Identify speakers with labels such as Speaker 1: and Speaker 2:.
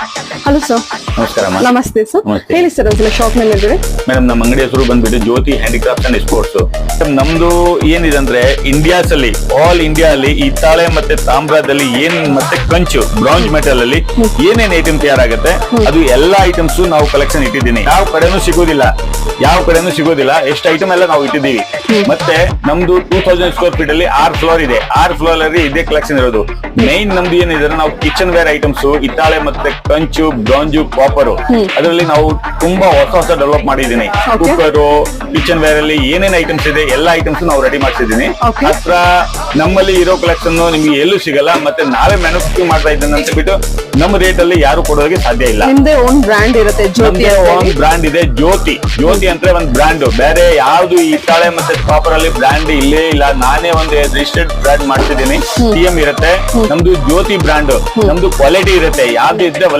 Speaker 1: Hello sir.
Speaker 2: ನಮಸ್ಕಾರ
Speaker 1: ನಮಸ್ತೆ sir.
Speaker 2: ನಮಸ್ತೆ.
Speaker 1: ಹೇಳಿ ಸರ್, ಒಂದ್ಸಲ ಶಾಪ್ ನೇಮ್ ಇದ್ರೆ.
Speaker 2: ಮೇಡಮ್ ನಮ್ಮ ಅಂಗಡಿ ಹೆಸರು ಬಂದ್ಬಿಟ್ಟು ಜ್ಯೋತಿ ಹ್ಯಾಂಡಿಕ್ರಾಫ್ಟ್ಸ್ ಅಂಡ್ ಸ್ಪೋರ್ಟ್ಸ್. ನಮ್ದು ಏನಿದೆ ಅಂದ್ರೆ ಇಂಡಿಯಾಸ್ ಅಲ್ಲಿ ಆಲ್ ಇಂಡಿಯಾ ಅಲ್ಲಿ ಹಿತ್ತಾಳೆ ಮತ್ತೆ ತಾಮ್ರದಲ್ಲಿ ಮತ್ತೆ ಕಂಚು ಬ್ರಾಂಜ್ ಮೆಟಲ್ ಅಲ್ಲಿ ಏನೇನ್ ಐಟಮ್ ತಯಾರಾಗುತ್ತೆ ಅದು ಎಲ್ಲಾ ಐಟಮ್ಸ್ ನಾವು ಕಲೆಕ್ಷನ್ ಇಟ್ಟಿದ್ದೀನಿ. ಯಾವ ಕಡೆನೂ ಸಿಗೋದಿಲ್ಲ ಎಷ್ಟು ಐಟಮ್ ಎಲ್ಲ ನಾವು ಇಟ್ಟಿದ್ದೀವಿ. ಮತ್ತೆ ನಮ್ದು 2000 ಸ್ಕ್ವೇರ್ ಫೀಟ್ ಅಲ್ಲಿ 6 ಫ್ಲೋರ್ ಇದೆ. 6 ಫ್ಲೋರ್ ಅಲ್ಲಿ ಇದೇ ಕಲೆಕ್ಷನ್ ಇರೋದು. ಮೈನ್ ನಮ್ದು ಏನಿದೆ ನಾವು ಕಿಚನ್ ವೇರ್ ಐಟಮ್ಸ್ ಹಿತ್ತಾಳೆ ಮತ್ತೆ ಕಂಚು ಬ್ರಾಂಜು ಕಾಪರ್ ಅದರಲ್ಲಿ ನಾವು ತುಂಬಾ ಹೊಸ ಡೆವಲಪ್ ಮಾಡಿದ್ದೀನಿ. ಕುಕ್ಕರು ಕಿಚನ್ ವೇರ್ ಅಲ್ಲಿ ಏನೇನ್ ಐಟಮ್ಸ್ ಇದೆ ಎಲ್ಲಾ ಐಟಮ್ಸ್ ನಾವು ರೆಡಿ ಮಾಡ್ತಿದ್ದೀನಿ. ಹತ್ರ ನಮ್ಮಲ್ಲಿ ಇರೋ ಕಲೆಕ್ಷನ್ ನಿಮ್ಗೆ ಎಲ್ಲೂ ಸಿಗಲ್ಲ. ಮತ್ತೆ ನಾವೇ ಮ್ಯಾನುಫ್ಯಾಕ್ಚರ್ ಮಾಡ್ತಾ ಇದ್ದೇನೆ ಅಂತ ಬಿಟ್ಟು ನಮ್ಮ ರೇಟ್ ಅಲ್ಲಿ ಯಾರು ಕೊಡೋದಕ್ಕೆ ಸಾಧ್ಯ ಇಲ್ಲ.
Speaker 1: ನಿಮ್ದೇ ಓನ್ ಬ್ರ್ಯಾಂಡ್ ಇರುತ್ತೆ ಜ್ಯೋತಿ.
Speaker 2: ಒಂದು ಬ್ರ್ಯಾಂಡ್ ಇದೆ ಜ್ಯೋತಿ. ಜ್ಯೋತಿ ಅಂದ್ರೆ ಒಂದು ಬ್ರ್ಯಾಂಡ್. ಬೇರೆ ಯಾವ್ದು ಹಿತ್ತಾಳೆ ಮತ್ತೆ ಕಾಪರ್ ಅಲ್ಲಿ ಬ್ರ್ಯಾಂಡ್ ಇಲ್ಲೇ ಇಲ್ಲ. ನಾನೇ ಒಂದು ರಿಜಿಸ್ಟರ್ಡ್ ಬ್ರ್ಯಾಂಡ್ ಮಾಡ್ತಿದ್ದೀನಿ. TM ಇರುತ್ತೆ ನಮ್ದು ಜ್ಯೋತಿ ಬ್ರ್ಯಾಂಡ್. ನಮ್ದು ಕ್ವಾಲಿಟಿ ಇರುತ್ತೆ. ಯಾವ್ದು ಇದ್ರೆ